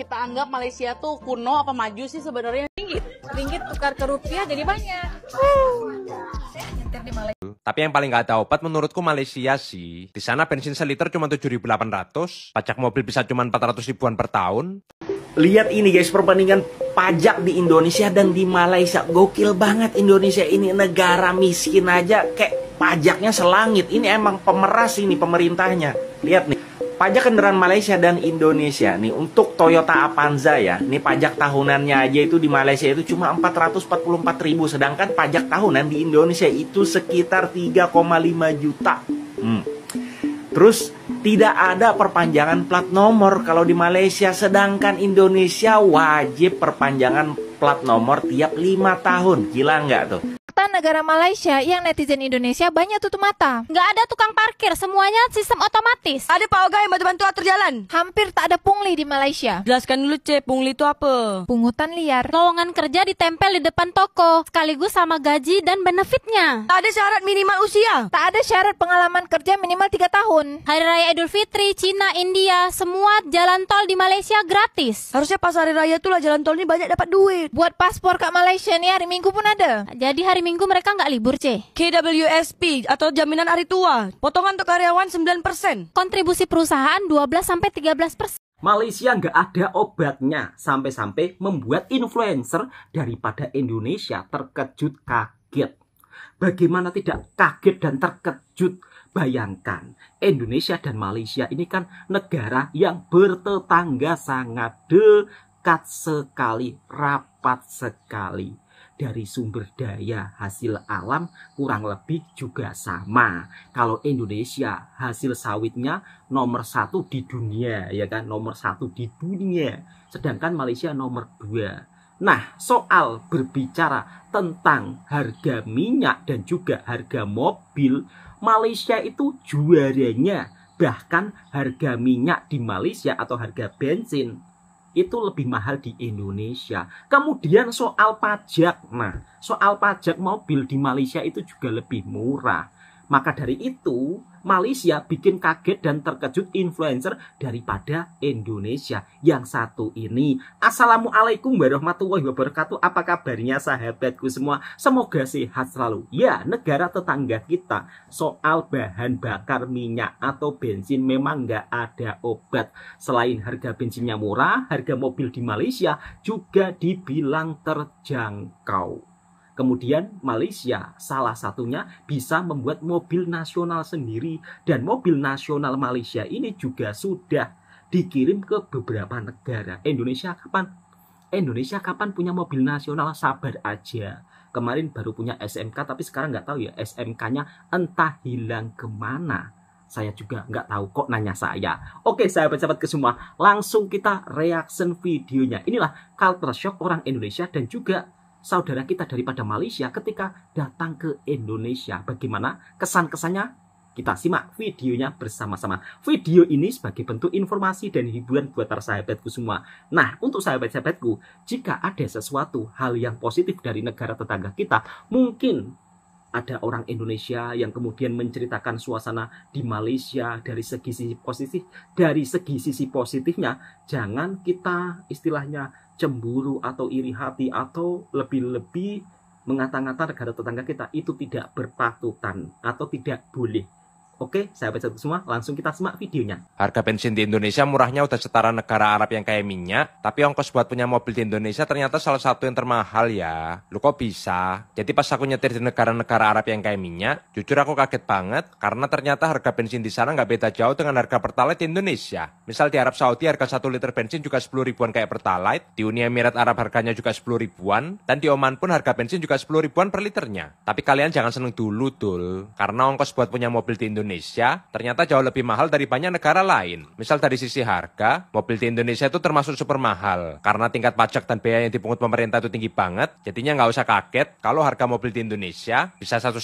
kita anggap Malaysia tuh kuno apa maju sih sebenarnya? Ringgit tukar ke rupiah jadi banyak. Nyetir di Malaysia. Tapi yang paling gak ada obat menurutku Malaysia sih. Di sana bensin seliter cuma 7.800, pajak mobil bisa cuma 400 ribuan per tahun. Lihat ini guys, perbandingan pajak di Indonesia dan di Malaysia. Gokil banget, Indonesia ini negara miskin aja kayak pajaknya selangit. Ini emang pemeras ini pemerintahnya. Lihat nih, pajak kendaraan Malaysia dan Indonesia nih untuk Toyota Avanza ya. Nih pajak tahunannya aja itu di Malaysia itu cuma 444.000, sedangkan pajak tahunan di Indonesia itu sekitar 3,5 juta. Terus tidak ada perpanjangan plat nomor kalau di Malaysia, sedangkan Indonesia wajib perpanjangan plat nomor tiap 5 tahun. Gila nggak tuh? Negara Malaysia yang netizen Indonesia banyak tutup mata. Nggak ada tukang parkir, semuanya sistem otomatis. Ada Pak Oga yang bantu-bantu atur jalan. Hampir tak ada pungli di Malaysia. Jelaskan dulu pungli itu apa? Pungutan liar. Lowongan kerja ditempel di depan toko, sekaligus sama gaji dan benefitnya. Tak ada syarat minimal usia. Tak ada syarat pengalaman kerja minimal 3 tahun. Hari Raya Idul Fitri, Cina, India, semua jalan tol di Malaysia gratis. Harusnya pas hari raya itulah jalan tol ini banyak dapat duit. Buat paspor ke Malaysia nih hari Minggu pun ada. Jadi hari Minggu mereka nggak libur, KWSP atau jaminan hari tua. Potongan untuk karyawan 9%. Kontribusi perusahaan 12-13%. Malaysia nggak ada obatnya, sampai-sampai membuat influencer daripada Indonesia terkejut kaget. Bagaimana tidak kaget dan terkejut? Bayangkan, Indonesia dan Malaysia ini kan negara yang bertetangga sangat dekat sekali, rapat sekali. Dari sumber daya hasil alam kurang lebih juga sama. Kalau Indonesia hasil sawitnya nomor 1 di dunia, ya kan, nomor 1 di dunia. Sedangkan Malaysia nomor 2. Nah, soal berbicara tentang harga minyak dan juga harga mobil, Malaysia itu juaranya. Bahkan harga minyak di Malaysia atau harga bensin itu lebih mahal di Indonesia. Kemudian soal pajak. Nah, soal pajak mobil di Malaysia itu juga lebih murah. Maka dari itu, Malaysia bikin kaget dan terkejut influencer daripada Indonesia. Yang satu ini. Assalamualaikum warahmatullahi wabarakatuh. Apa kabarnya sahabatku semua? Semoga sehat selalu. Ya, negara tetangga kita soal bahan bakar minyak atau bensin memang nggak ada obat. Selain harga bensinnya murah, harga mobil di Malaysia juga dibilang terjangkau. Kemudian Malaysia salah satunya bisa membuat mobil nasional sendiri. Dan mobil nasional Malaysia ini juga sudah dikirim ke beberapa negara. Indonesia kapan punya mobil nasional? Sabar aja. Kemarin baru punya SMK, tapi sekarang nggak tahu ya SMK-nya entah hilang kemana. Saya juga nggak tahu, kok nanya saya. Oke sahabat-sahabatku semua, langsung kita reaction videonya. Inilah culture shock orang Indonesia dan juga saudara kita daripada Malaysia ketika datang ke Indonesia. Bagaimana kesan-kesannya? Kita simak videonya bersama-sama. Video ini sebagai bentuk informasi dan hiburan buat para sahabatku semua. Nah, untuk sahabat-sahabatku, jika ada sesuatu hal yang positif dari negara tetangga kita, mungkin ada orang Indonesia yang kemudian menceritakan suasana di Malaysia dari segi sisi positif. Dari segi sisi positifnya, jangan kita istilahnya cemburu atau iri hati atau lebih-lebih mengata-ngata negara tetangga kita. Itu tidak berpatutan atau tidak boleh. Oke, sahabat-sahabat semua, langsung kita simak videonya. Harga bensin di Indonesia murahnya udah setara negara Arab yang kayak minyak, tapi ongkos buat punya mobil di Indonesia ternyata salah satu yang termahal ya. Lu kok bisa? Jadi pas aku nyetir di negara-negara Arab yang kayak minyak, jujur aku kaget banget karena ternyata harga bensin di sana nggak beda jauh dengan harga Pertalite di Indonesia. Misal di Arab Saudi harga 1 liter bensin juga 10 ribuan kayak Pertalite, di Uni Emirat Arab harganya juga 10 ribuan, dan di Oman pun harga bensin juga 10 ribuan per liternya. Tapi kalian jangan seneng dulu dul, karena ongkos buat punya mobil di Indonesia ternyata jauh lebih mahal dari banyak negara lain. Misal dari sisi harga, mobil di Indonesia itu termasuk super mahal karena tingkat pajak dan biaya yang dipungut pemerintah itu tinggi banget. Jadinya nggak usah kaget kalau harga mobil di Indonesia bisa 1,5,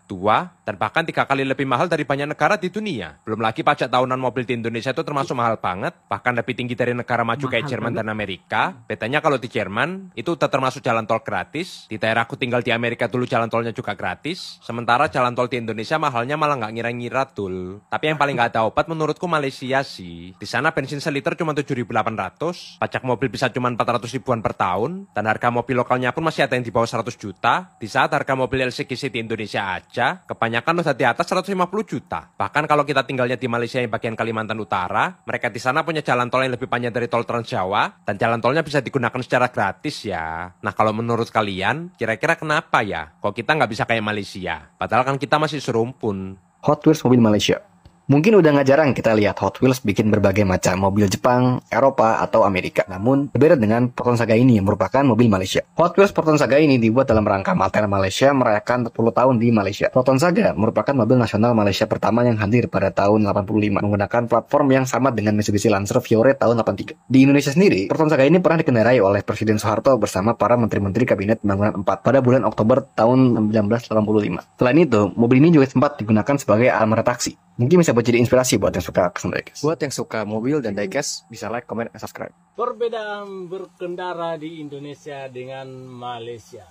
2, dan bahkan 3 kali lebih mahal dari banyak negara di dunia. Belum lagi pajak tahunan mobil di Indonesia itu termasuk mahal banget, bahkan lebih tinggi dari negara maju kayak Jerman dan Amerika. Bedanya kalau di Jerman itu udah termasuk jalan tol gratis. Di daerahku tinggal di Amerika dulu jalan tolnya juga gratis. Sementara jalan tol di Indonesia mahalnya malah nggak ngira-ngira Miratul. Tapi yang paling nggak ada obat menurutku Malaysia sih. Di sana bensin seliter cuma 7.800, pajak mobil bisa cuma 400 ribuan per tahun, dan harga mobil lokalnya pun masih ada yang di bawah 100 juta. Di saat harga mobil LCGC di Indonesia aja, kebanyakan udah di atas 150 juta. Bahkan kalau kita tinggalnya di Malaysia yang bagian Kalimantan Utara, mereka di sana punya jalan tol yang lebih panjang dari tol Trans Jawa, dan jalan tolnya bisa digunakan secara gratis ya. Nah kalau menurut kalian, kira-kira kenapa ya kok kita nggak bisa kayak Malaysia? Padahal kan kita masih serumpun. Hot Wheels mobil Malaysia. Mungkin udah gak jarang kita lihat Hot Wheels bikin berbagai macam mobil Jepang, Eropa, atau Amerika. Namun, berbeda dengan Proton Saga ini yang merupakan mobil Malaysia. Hot Wheels Proton Saga ini dibuat dalam rangka Malter Malaysia merayakan 40 tahun di Malaysia. Proton Saga merupakan mobil nasional Malaysia pertama yang hadir pada tahun 85 menggunakan platform yang sama dengan Mitsubishi Lancer Fiore tahun 83. Di Indonesia sendiri, Proton Saga ini pernah dikendarai oleh Presiden Soeharto bersama para menteri-menteri Kabinet Pembangunan 4 pada bulan Oktober tahun 1985. Selain itu, mobil ini juga sempat digunakan sebagai armada taksi. Mungkin bisa buat jadi inspirasi buat yang suka custom diecast. Buat yang suka mobil dan diecast, bisa like, comment, dan subscribe. Perbedaan berkendara di Indonesia dengan Malaysia.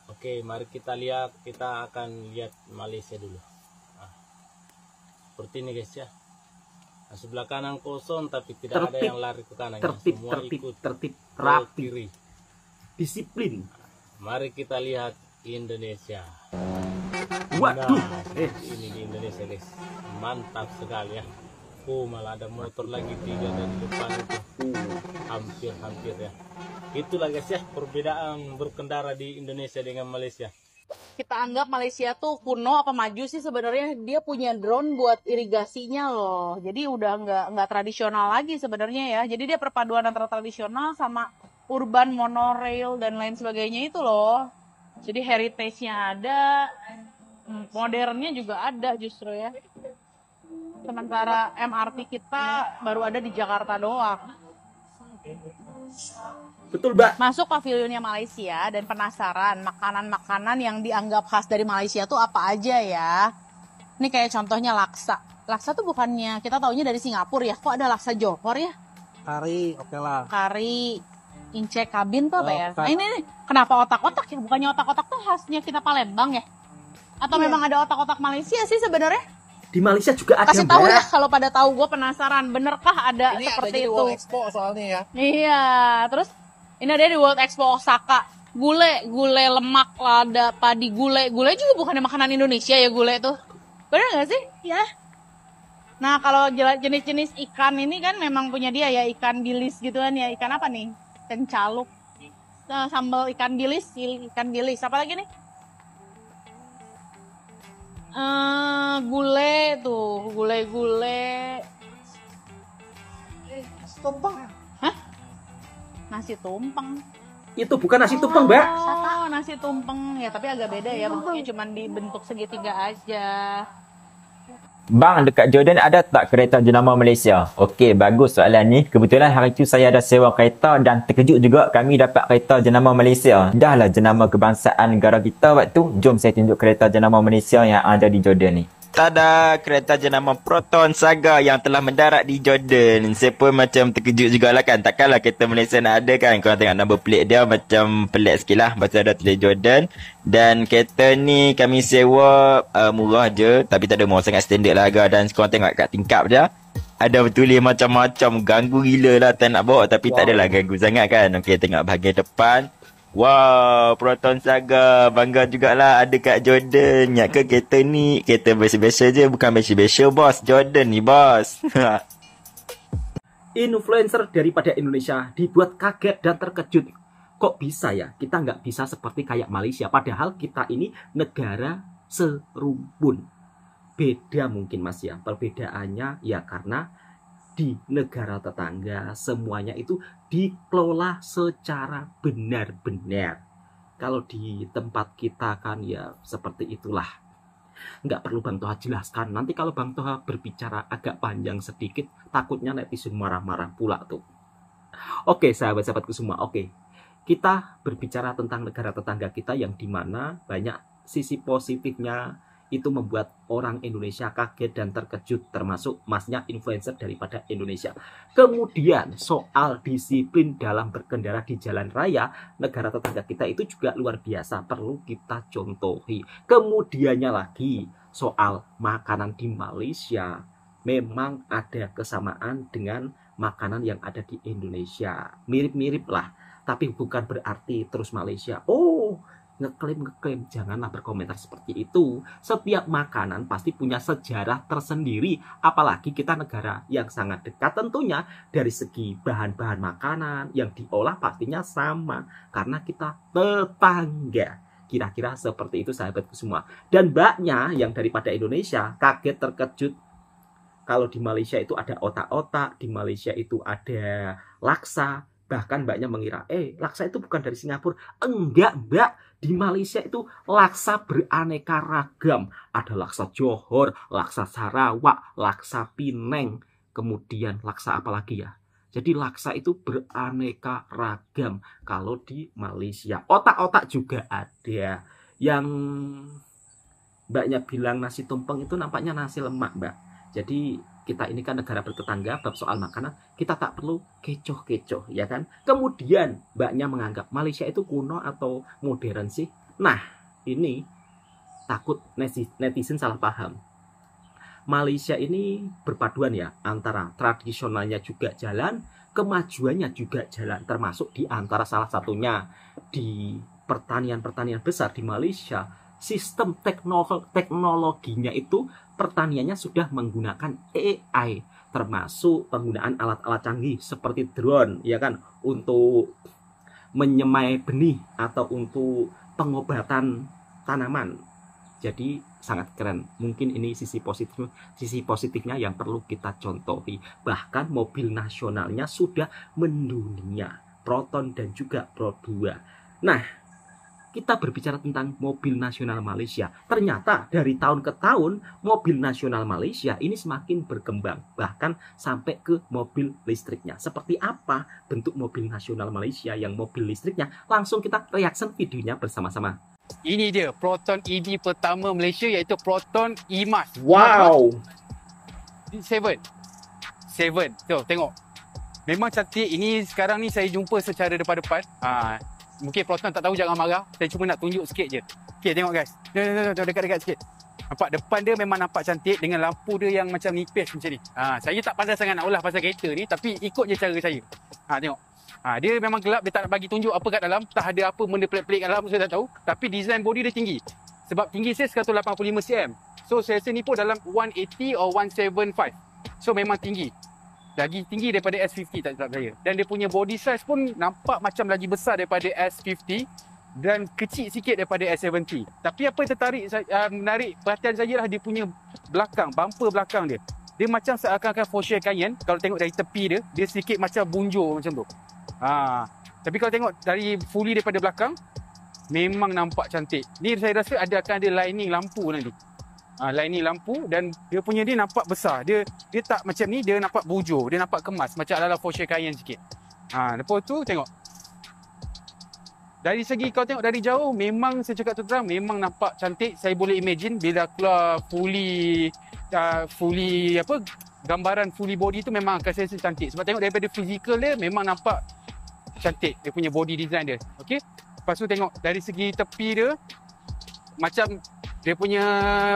Oke, mari kita lihat. Kita akan lihat Malaysia dulu. Nah, seperti ini guys ya. Nah, sebelah kanan kosong tapi tidak ada yang lari ke kanan. Tertib, rapi, kiri. disiplin. Mari kita lihat Indonesia. Waduh, nah, ini di Indonesia guys, mantap sekali ya. Malah ada motor lagi 3 dari depan itu. Hampir ya. Itulah guys ya perbedaan berkendara di Indonesia dengan Malaysia. Kita anggap Malaysia tuh kuno apa maju sih sebenarnya. Dia punya drone buat irigasinya loh. Jadi udah nggak tradisional lagi sebenarnya ya. Jadi dia perpaduan antara tradisional sama urban, monorail dan lain sebagainya itu loh. Jadi heritage-nya ada, modernnya juga ada justru ya. Sementara MRT kita baru ada di Jakarta doang. Betul, Mbak. Masuk pavilionnya Malaysia dan penasaran makanan-makanan yang dianggap khas dari Malaysia tuh apa aja ya. Ini kayak contohnya laksa. Laksa tuh bukannya kita taunya dari Singapura ya. Kok ada laksa Johor ya? Kari, oke lah. Kari. Incek kabin tuh apa ya? Nah, ini kenapa otak-otak ya? Bukannya otak-otak tuh khasnya kita Palembang ya? Atau memang ada otak-otak Malaysia sih sebenarnya? Di Malaysia juga ada. Kasih tahu ya kalau pada tahu, gue penasaran. Benerkah ada ini seperti itu? World Expo soalnya ya. Iya, terus ini ada di World Expo Osaka. Gule lemak, lada, padi, gule juga bukannya makanan Indonesia ya gule tuh? Bener nggak sih? Ya. Nah kalau jenis-jenis ikan ini kan memang punya dia ya, ikan bilis gitu kan ya. Ikan apa nih? Ikan caluk, sambal ikan bilis, apa lagi nih? Gule tuh, gule. Tumpeng. Hah? Nasi tumpeng. Itu bukan nasi tumpeng, Mbak. Saya tahu nasi tumpeng ya, tapi agak beda ya, bentuknya cuma di bentuk segitiga aja. Bang, dekat Jordan ada tak kereta jenama Malaysia? Okey, bagus soalan ni. Kebetulan hari tu saya ada sewa kereta dan terkejut juga kami dapat kereta jenama Malaysia. Dah lah jenama kebangsaan negara kita waktu. Jom saya tunjuk kereta jenama Malaysia yang ada di Jordan ni. Tada, kereta jenama Proton Saga yang telah mendarat di Jordan. Saya pun macam terkejut jugalah kan. Takkanlah kereta Malaysia nak ada kan. Korang tengok number plate dia macam pelik sikit lah. Pasal ada tulis Jordan. Dan kereta ni kami sewa murah je. Tapi tak ada murah sangat, standard lah harga. Dan korang tengok kat tingkap dia. Ada bertulis macam-macam. Ganggu gila lah tak nak bawa. Tapi tak adalah ganggu sangat kan. Okey, tengok bahagian depan. Wow, Proton Saga. Bangga jugalah ada kat Jordan. Ingat ke kereta ni? Kereta biasa-biasa je. Bukan biasa-biasa bos. Jordan ni bos. Influencer daripada Indonesia dibuat kaget dan terkejut. Kok bisa ya? Kita nggak bisa seperti kayak Malaysia. Padahal kita ini negara serumpun. Beda mungkin mas ya. Perbedaannya ya karena di negara tetangga semuanya itu dikelola secara benar-benar. Kalau di tempat kita kan ya seperti itulah. Nggak perlu Bang Toha jelaskan. Nanti kalau Bang Toha berbicara agak panjang sedikit, takutnya netizen marah-marah pula tuh. Oke sahabat-sahabatku semua, oke. Kita berbicara tentang negara tetangga kita yang dimana banyak sisi positifnya. Itu membuat orang Indonesia kaget dan terkejut, termasuk masnya influencer daripada Indonesia. Kemudian soal disiplin dalam berkendara di jalan raya, negara tetangga kita itu juga luar biasa, perlu kita contohi. Kemudiannya lagi, soal makanan di Malaysia memang ada kesamaan dengan makanan yang ada di Indonesia. Mirip-mirip lah, tapi bukan berarti terus Malaysia ngeklaim, janganlah berkomentar seperti itu. Setiap makanan pasti punya sejarah tersendiri, apalagi kita negara yang sangat dekat tentunya. Dari segi bahan-bahan makanan yang diolah pastinya sama, karena kita tetangga. Kira-kira seperti itu sahabatku semua. Dan mbaknya yang daripada Indonesia kaget terkejut kalau di Malaysia itu ada otak-otak, di Malaysia itu ada laksa. Bahkan mbaknya mengira, laksa itu bukan dari Singapura. Enggak, mbak. Di Malaysia itu laksa beraneka ragam. Ada laksa Johor, laksa Sarawak, laksa Pineng. Kemudian laksa apa lagi ya? Jadi laksa itu beraneka ragam kalau di Malaysia. Otak-otak juga ada. Yang mbaknya bilang nasi tumpeng itu nampaknya nasi lemak, mbak. Jadi kita ini kan negara bertetangga, bab soal makanan kita tak perlu kecoh-kecoh, ya kan? Kemudian mbaknya menganggap Malaysia itu kuno atau modern sih. Nah, ini takut netizen salah paham. Malaysia ini berpaduan ya, antara tradisionalnya juga jalan, kemajuannya juga jalan, termasuk di antara salah satunya di pertanian-pertanian besar di Malaysia. Sistem teknologinya itu pertaniannya sudah menggunakan AI, termasuk penggunaan alat-alat canggih seperti drone, ya kan, untuk menyemai benih atau untuk pengobatan tanaman. Jadi sangat keren. Mungkin ini sisi positifnya yang perlu kita contohi. Bahkan mobil nasionalnya sudah mendunia, Proton dan juga Pro 2. Nah, kita berbicara tentang mobil nasional Malaysia. Ternyata dari tahun ke tahun mobil nasional Malaysia ini semakin berkembang, bahkan sampai ke mobil listriknya. Seperti apa bentuk mobil nasional Malaysia yang mobil listriknya? Langsung kita reaction videonya bersama-sama. Ini dia Proton EV pertama Malaysia, iaitu Proton EMAS. Wow. 7. So, tengok. Memang cantik. Ini sekarang ni saya jumpa secara depan-depan. Mungkin Proton tak tahu, jangan marah. Saya cuma nak tunjuk sikit je. Okay, tengok guys. Dekat-dekat sikit. Nampak depan dia memang nampak cantik dengan lampu dia yang macam nipis macam ni. Saya tak pandai sangat nak ulah pasal kereta ni, tapi ikut je cara saya. Tengok. Dia memang gelap, dia tak nak bagi tunjuk apa kat dalam. Tak ada apa benda pelik-pelik kat dalam, saya tak tahu. Tapi design body dia tinggi. Sebab tinggi saya 185 cm. So saya rasa ni pun dalam 180 or 175. So memang tinggi. Lagi tinggi daripada S50 tak silap saya. Dan dia punya body size pun nampak macam lagi besar daripada S50 dan kecil sikit daripada S70. Tapi apa yang menarik perhatian saya lah dia punya belakang, bumper belakang dia. Dia macam seakan-akan Porsche Cayenne. Kalau tengok dari tepi dia, dia sedikit macam bunjur macam tu. Tapi kalau tengok dari fully daripada belakang, memang nampak cantik. Ni saya rasa akan ada lining lampu nanti. Lining lampu, dan dia punya dia nampak besar. Dia tak macam ni, dia nampak bujur, dia nampak kemas macam ala-ala Porsche Cayenne sikit. Lepas tu tengok. Dari segi kalau tengok dari jauh, memang saya cakap terang memang nampak cantik. Saya boleh imagine bila keluar fully gambaran fully body tu memang akan saya rasa cantik. Sebab tengok daripada fizikal dia memang nampak cantik dia punya body design dia. Okey. Lepas tu tengok dari segi tepi dia macam dia punya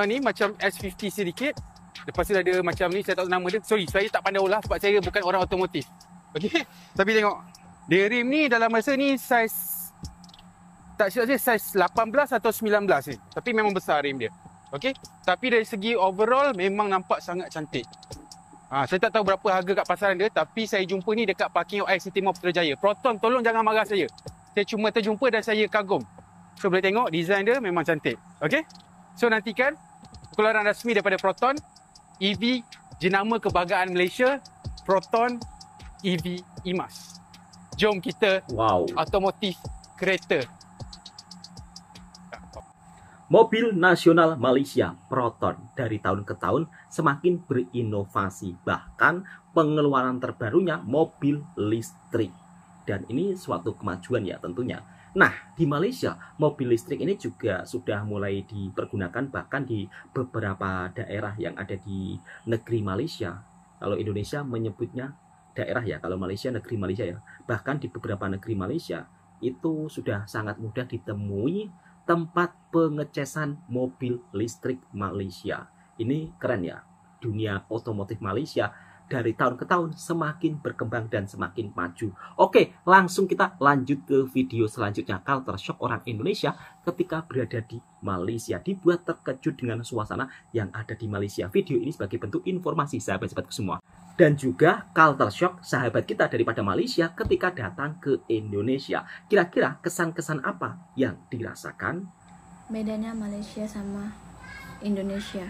ni macam S50 sedikit. Lepas tu ada macam ni, saya tak tahu nama dia. Sorry, saya tak pandai ulah sebab saya bukan orang otomotif. Okey. Tapi tengok dia rim ni dalam masa ni saiz tak silap saya saiz 18 atau 19 ni. Tapi memang besar rim dia. Okey. Tapi dari segi overall memang nampak sangat cantik. Saya tak tahu berapa harga kat pasaran dia, tapi saya jumpa ni dekat parking OI City Mall Putrajaya. Proton, tolong jangan marah saya. Saya cuma terjumpa dan saya kagum. So boleh tengok design dia memang cantik. Okey. So nantikan keluaran rasmi daripada Proton EV jenama kebanggaan Malaysia, Proton EV EMAS. Jom kita otomotif kereta. Mobil nasional Malaysia Proton dari tahun ke tahun semakin berinovasi, bahkan pengeluaran terbarunya mobil listrik. Dan ini suatu kemajuan ya tentunya. Nah, di Malaysia mobil listrik ini juga sudah mulai dipergunakan bahkan di beberapa daerah yang ada di negeri Malaysia. Kalau Indonesia menyebutnya daerah ya, kalau Malaysia negeri Malaysia ya. Bahkan di beberapa negeri Malaysia itu sudah sangat mudah ditemui tempat pengecasan mobil listrik Malaysia. Ini keren ya. Dunia otomotif Malaysia dari tahun ke tahun semakin berkembang dan semakin maju. Oke, langsung kita lanjut ke video selanjutnya. Culture shock orang Indonesia ketika berada di Malaysia. Dibuat terkejut dengan suasana yang ada di Malaysia. Video ini sebagai bentuk informasi sahabat-sahabatku semua. Dan juga culture shock sahabat kita daripada Malaysia ketika datang ke Indonesia. Kira-kira kesan-kesan apa yang dirasakan? Bedanya Malaysia sama Indonesia.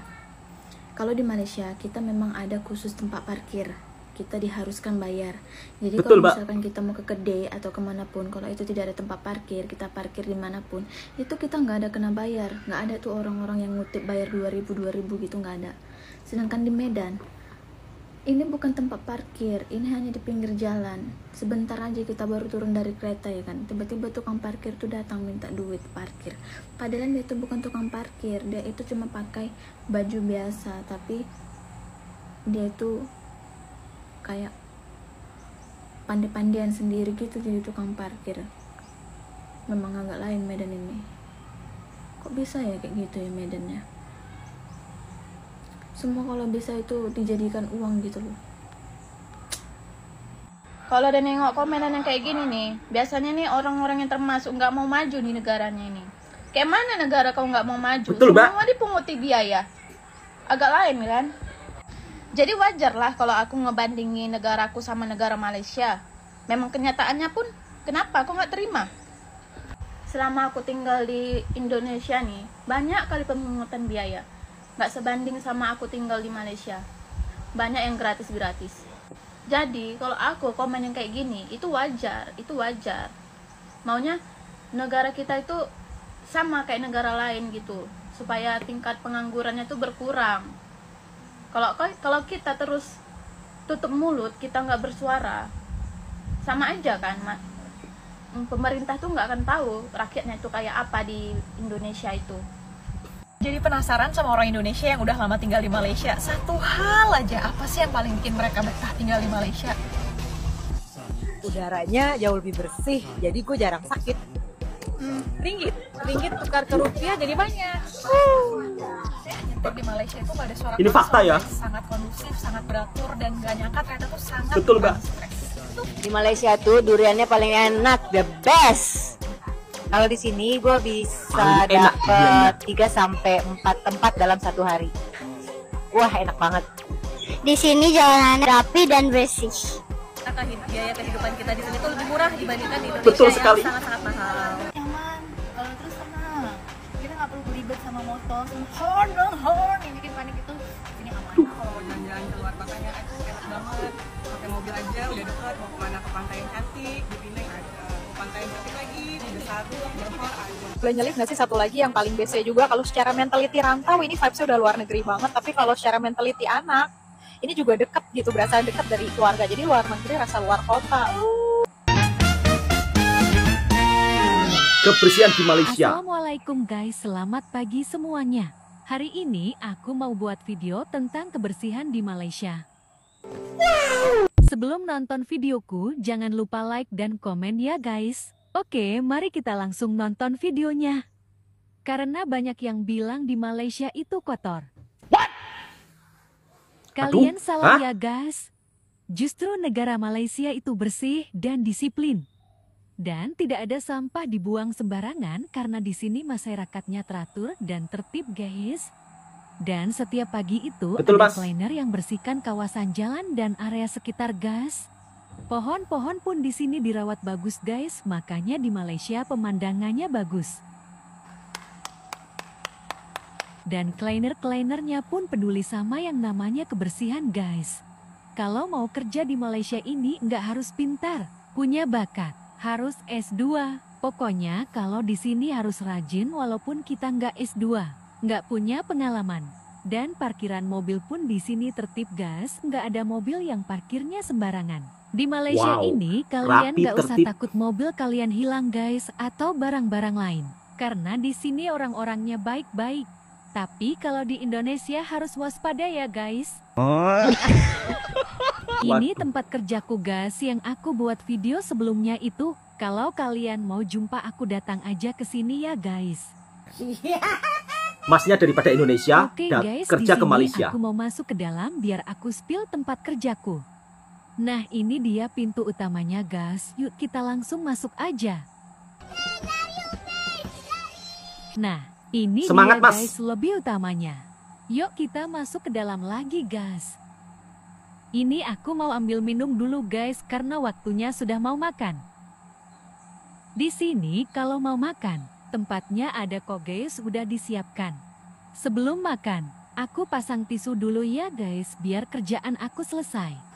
Kalau di Malaysia kita memang ada khusus tempat parkir, kita diharuskan bayar. Jadi Betul, kalau misalkan kita mau ke kedai atau kemanapun, kalau itu tidak ada tempat parkir, kita parkir dimanapun, itu kita nggak ada kena bayar. Nggak ada tuh orang-orang yang ngutip bayar 2000 gitu, nggak ada. Sedangkan di Medan, ini bukan tempat parkir, ini hanya di pinggir jalan. Sebentar aja kita baru turun dari kereta ya kan, tiba-tiba tukang parkir tuh datang minta duit parkir. Padahal dia itu bukan tukang parkir, dia itu cuma pakai baju biasa, tapi dia itu kayak pandai-pandaian sendiri gitu jadi tukang parkir. Memang agak lain Medan ini. Kok bisa ya kayak gitu ya Medannya? Semua kalau bisa itu dijadikan uang gitu loh. Kalau udah nengok komenan yang kayak gini nih, biasanya nih orang-orang yang termasuk nggak mau maju di negaranya ini. Kayak mana negara kau nggak mau maju? Betul, Mbak. Semua dipunguti biaya. Agak lain kan? Jadi wajar lah kalau aku ngebandingin negaraku sama negara Malaysia. Memang kenyataannya pun, kenapa aku nggak terima? Selama aku tinggal di Indonesia nih, banyak kali pemungutan biaya. Nggak sebanding sama aku tinggal di Malaysia. Banyak yang gratis-gratis. Jadi kalau aku komen yang kayak gini, itu wajar, itu wajar. Maunya negara kita itu sama kayak negara lain gitu, supaya tingkat penganggurannya itu berkurang. Kalau kita terus tutup mulut, kita nggak bersuara, sama aja kan, pemerintah tuh nggak akan tahu rakyatnya itu kayak apa di Indonesia itu. Jadi penasaran sama orang Indonesia yang udah lama tinggal di Malaysia. Satu hal aja, apa sih yang paling bikin mereka betah tinggal di Malaysia? Udaranya jauh lebih bersih, jadi gue jarang sakit. Ringgit tukar ke rupiah jadi banyak. Nyetir di Malaysia itu gak ada suara Ini keras, fakta ya. sangat kondusif, sangat beratur, dan gak nyangka ternyata tuh sangat Betul, Mbak. Di Malaysia tuh duriannya paling enak, the best. Kalau di sini gue bisa Paling enak, dapat 3 sampai 4 tempat dalam satu hari. Wah, enak banget. Di sini jalanannya rapi dan bersih. Biaya kehidupan kita di sini tuh lebih murah dibandingkan di Indonesia. Betul sekali. Yang sangat-sangat mahal. Nyaman, kalau terus tenang. Kita nggak perlu beribet sama motor, sama horn yang bikin panik itu. Ini aman. Kalau mau jalan-jalan keluar kotanya enak banget. Pakai mobil aja udah dekat, mau kemana ke pantai yang cantik, di Penang ada. Mau pantai yang cantik lagi, di Desari, Johor ada. Boleh nyelip nggak sih satu lagi yang paling basic juga, kalau secara mentality rantau ini vibesnya udah luar negeri banget, tapi kalau secara mentality anak ini juga deket gitu, berasa deket dari keluarga, jadi luar negeri rasa luar kota. Kebersihan di Malaysia. Assalamualaikum guys, selamat pagi semuanya. Hari ini aku mau buat video tentang kebersihan di Malaysia. Sebelum nonton videoku, jangan lupa like dan komen ya guys. Oke, mari kita langsung nonton videonya. Karena banyak yang bilang di Malaysia itu kotor. Kalian salah ya guys. Justru negara Malaysia itu bersih dan disiplin. Dan tidak ada sampah dibuang sembarangan karena di sini masyarakatnya teratur dan tertib guys. Dan setiap pagi itu Betul, ada Mas. cleaner yang bersihkan kawasan jalan dan area sekitar guys. Pohon-pohon pun di sini dirawat bagus guys, makanya di Malaysia pemandangannya bagus. Dan cleaner-cleanernya pun peduli sama yang namanya kebersihan guys. Kalau mau kerja di Malaysia ini nggak harus pintar, punya bakat, harus S2. Pokoknya kalau di sini harus rajin walaupun kita nggak S2, nggak punya pengalaman. Dan parkiran mobil pun di sini tertib guys, nggak ada mobil yang parkirnya sembarangan. Di Malaysia Wow, ini kalian rapi, nggak usah tertib. takut mobil kalian hilang guys atau barang-barang lain. Karena di sini orang-orangnya baik-baik. Tapi kalau di Indonesia harus waspada ya guys. Ini tempat kerjaku guys yang aku buat video sebelumnya itu. Kalau kalian mau jumpa aku datang aja ke sini ya guys. Masnya daripada Indonesia Oke dan guys, kerja di ke sini Malaysia. aku mau masuk ke dalam biar aku spill tempat kerjaku. Nah, ini dia pintu utamanya, guys. Yuk kita langsung masuk aja. Nah, ini Semangat, dia Mas. guys lobby utamanya. Yuk kita masuk ke dalam lagi, guys. Ini aku mau ambil minum dulu, guys, karena waktunya sudah mau makan. Di sini kalau mau makan, tempatnya ada kok, guys, udah disiapkan. Sebelum makan, aku pasang tisu dulu ya, guys, biar kerjaan aku selesai.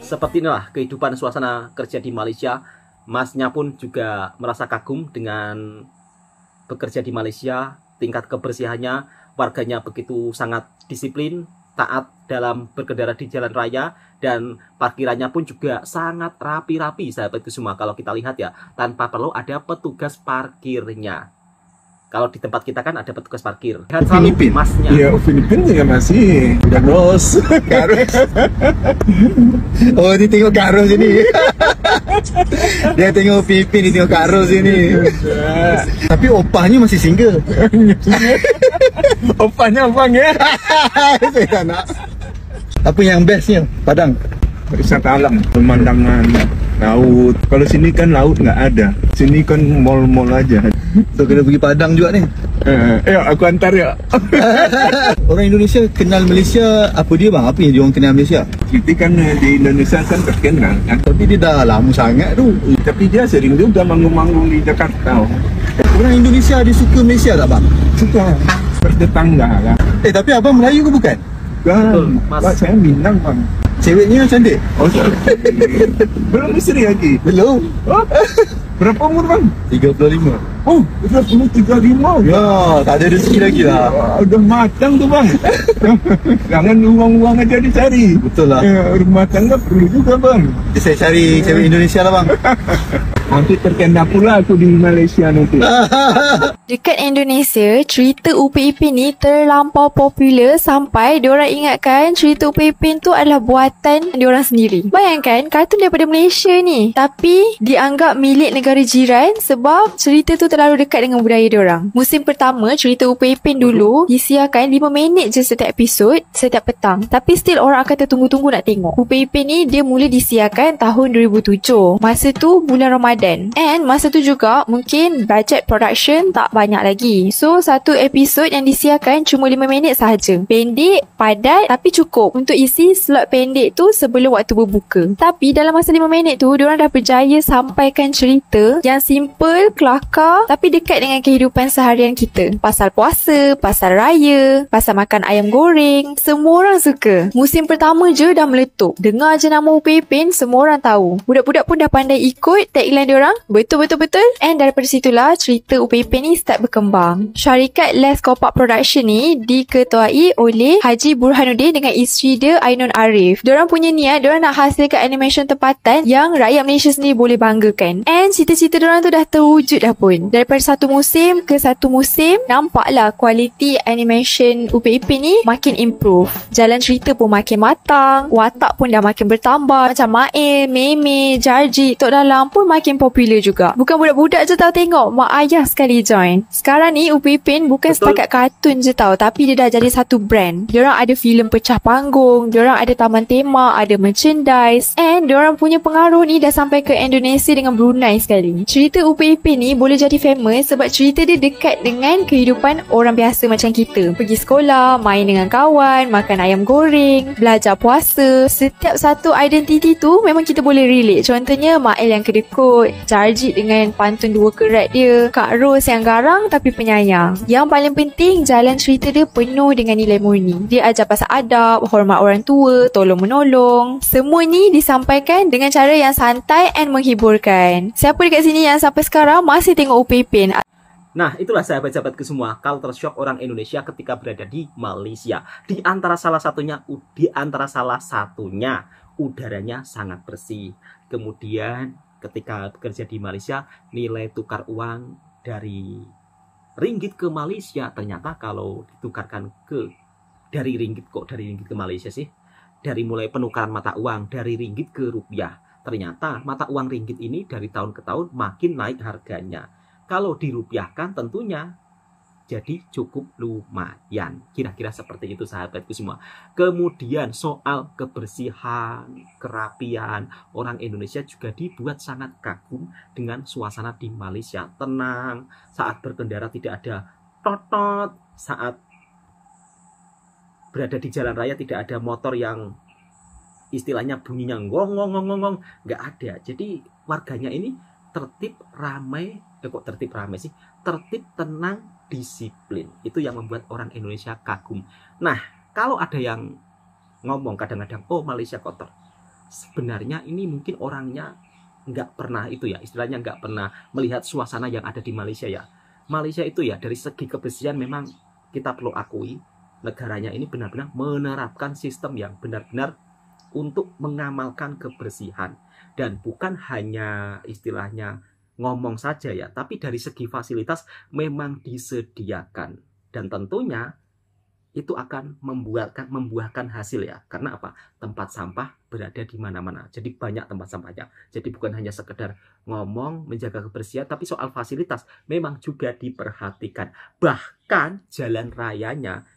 Seperti inilah kehidupan suasana kerja di Malaysia. Masnya pun juga merasa kagum dengan bekerja di Malaysia. Tingkat kebersihannya, warganya begitu sangat disiplin, taat dalam berkendara di jalan raya, dan parkirannya pun juga sangat rapi-rapi, sahabatku semua. Kalau kita lihat ya, tanpa perlu ada petugas parkirnya. Kalau di tempat kita kan ada petugas parkir. Lihat selalu masnya. Iya, Filipina juga masih. Udah bos. Karus. Oh, dia tengok Karus ini. Dia tengok Pipin, dia tengok Karus ini. Tapi opahnya masih single. Opahnya opang ya. Saya tak nak. Apa yang bestnya Padang? Wisata alam, pemandangan laut. Kalau sini kan laut nggak ada. Sini kan mall-mall aja. So kena pergi Padang juga nih. Aku antar ya. Orang Indonesia kenal Malaysia apa dia bang? Apa yang dia orang kenal Malaysia? Kita kan di Indonesia kan terkenal kan. Tapi dia dah lama sangat tu. Tapi dia sering juga manggung-manggung di Jakarta. Orang Indonesia dia suka Malaysia tak bang? Suka. Bertetangga lah. Tapi abang Melayu ke bukan? Bukan. Mas saya Minang bang. Ceweknya cantik? Oh, belum isteri lagi? Belum. Oh, berapa umur bang? 35. Oh, udah 35. Ya, tak ada rezeki lagi lah. Udah matang tuh bang. Jangan uang-uang aja dicari. Betul lah. Rumah tangga perlu juga bang. Saya cari cewek Indonesia lah bang. Nanti terkena pula aku di Malaysia nanti. Dekat Indonesia, cerita Upin Ipin ni terlampau popular sampai diorang ingatkan cerita Upin Ipin tu adalah buatan diorang sendiri. Bayangkan, kartun daripada Malaysia ni, tapi dianggap milik negara jiran sebab cerita tu terlalu dekat dengan budaya diorang. Musim pertama, cerita Upin Ipin dulu disiarkan 5 minit je setiap episod, setiap petang. Tapi still orang akan tertunggu-tunggu nak tengok. Upin Ipin ni dia mula disiarkan tahun 2007. Masa tu bulan Ramadan. And masa tu juga mungkin budget production tak banyak lagi. So satu episod yang disiarkan cuma 5 minit sahaja. Pendek, padat tapi cukup untuk isi slot pendek tu sebelum waktu berbuka. Tapi dalam masa 5 minit tu diorang dah berjaya sampaikan cerita yang simple, kelakar tapi dekat dengan kehidupan seharian kita. Pasal puasa, pasal raya, pasal makan ayam goreng. Semua orang suka. Musim pertama je dah meletup. Dengar je nama Upin Ipin, semua orang tahu. Budak-budak pun dah pandai ikut tagline diorang. Betul. And daripada situlah cerita Upin Ipin ni start berkembang. Syarikat Les Kopak Production ni diketuai oleh Haji Burhanuddin dengan isteri dia Ainun Arif. Diorang punya niat, diorang nak hasilkan animation tempatan yang rakyat Malaysia sendiri boleh banggakan. And cita-cita diorang tu dah terwujud dah pun. Daripada satu musim ke satu musim, nampaklah kualiti animation Upin Ipin ni makin improve. Jalan cerita pun makin matang, watak pun dah makin bertambah. Macam Mail, Meme, Jarji, Tok Dalam pun makin popular juga. Bukan budak-budak je tau tengok, mak ayah sekali join. Sekarang ni Upin Ipin bukan setakat kartun je tau, tapi dia dah jadi satu brand. Diorang ada filem pecah panggung, diorang ada taman tema, ada merchandise, and diorang punya pengaruh ni dah sampai ke Indonesia dengan Brunei sekali. Cerita Upin Ipin ni boleh jadi famous sebab cerita dia dekat dengan kehidupan orang biasa macam kita. Pergi sekolah, main dengan kawan, makan ayam goreng, belajar puasa. Setiap satu identiti tu memang kita boleh relate. Contohnya Mail yang kedekut, Jarji dengan pantun dua kerat dia, Kak Ros yang garang tapi penyayang. Yang paling penting, jalan cerita dia penuh dengan nilai murni. Dia ajar pasal adab, hormat orang tua, tolong menolong. Semua ni disampaikan dengan cara yang santai and menghiburkan. Siapa dekat sini yang sampai sekarang masih tengok Upin Ipin? Nah, itulah sahabat-sahabatku semua, culture shock orang Indonesia ketika berada di Malaysia. Di antara salah satunya udaranya sangat bersih. Kemudian ketika bekerja di Malaysia, nilai tukar uang dari ringgit ke Malaysia ternyata kalau ditukarkan dari ringgit ke Malaysia sih, dari mulai penukaran mata uang dari ringgit ke rupiah Ternyata mata uang ringgit ini dari tahun ke tahun makin naik harganya. Kalau dirupiahkan tentunya jadi cukup lumayan. Kira-kira seperti itu sahabatku semua. Kemudian soal kebersihan, kerapian, orang Indonesia juga dibuat sangat kagum dengan suasana di Malaysia. Tenang, saat berkendara tidak ada totot, saat berada di jalan raya tidak ada motor yang istilahnya bunyinya ngong, nggak ada. Jadi warganya ini tertib, ramai, kok tertib ramai sih? Tertib, tenang, disiplin. Itu yang membuat orang Indonesia kagum. Nah, kalau ada yang ngomong kadang-kadang, oh Malaysia kotor. Sebenarnya ini mungkin orangnya nggak pernah itu ya, istilahnya nggak pernah melihat suasana yang ada di Malaysia ya. Malaysia itu ya dari segi kebersihan memang kita perlu akui negaranya ini benar-benar menerapkan sistem yang benar-benar untuk mengamalkan kebersihan. Dan bukan hanya istilahnya ngomong saja ya, tapi dari segi fasilitas memang disediakan. Dan tentunya itu akan membuahkan hasil ya. Karena apa? Tempat sampah berada di mana-mana. Jadi banyak tempat sampahnya. Jadi bukan hanya sekedar ngomong menjaga kebersihan, tapi soal fasilitas memang juga diperhatikan. Bahkan jalan rayanya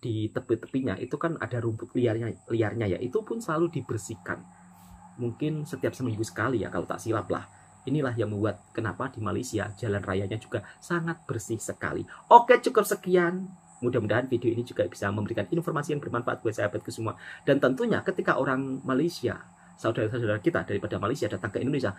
di tepi-tepinya itu kan ada rumput liarnya ya. Itu pun selalu dibersihkan. Mungkin setiap seminggu sekali ya kalau tak silap lah. Inilah yang membuat kenapa di Malaysia jalan rayanya juga sangat bersih sekali. Oke, cukup sekian. Mudah-mudahan video ini juga bisa memberikan informasi yang bermanfaat buat sahabatku semua. Dan tentunya ketika orang Malaysia, saudara-saudara kita daripada Malaysia datang ke Indonesia,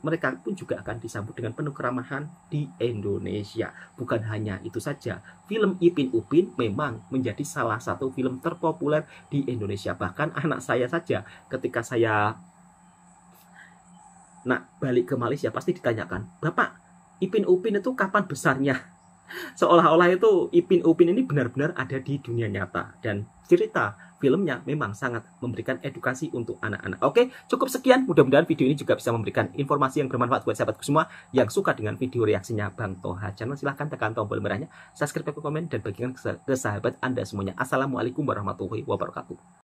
mereka pun juga akan disambut dengan penuh keramahan di Indonesia. Bukan hanya itu saja, film Ipin Upin memang menjadi salah satu film terpopuler di Indonesia. Bahkan anak saya saja ketika saya balik ke Malaysia pasti ditanyakan, Bapak, Ipin Upin itu kapan besarnya? Seolah-olah itu Ipin Upin ini benar-benar ada di dunia nyata. Dan cerita filmnya memang sangat memberikan edukasi untuk anak-anak. Oke, cukup sekian. Mudah-mudahan video ini juga bisa memberikan informasi yang bermanfaat buat sahabatku semua yang suka dengan video reaksinya Bang Toha Channel. Silahkan tekan tombol merahnya, subscribe, komen, dan bagikan ke sahabat Anda semuanya. Assalamualaikum warahmatullahi wabarakatuh.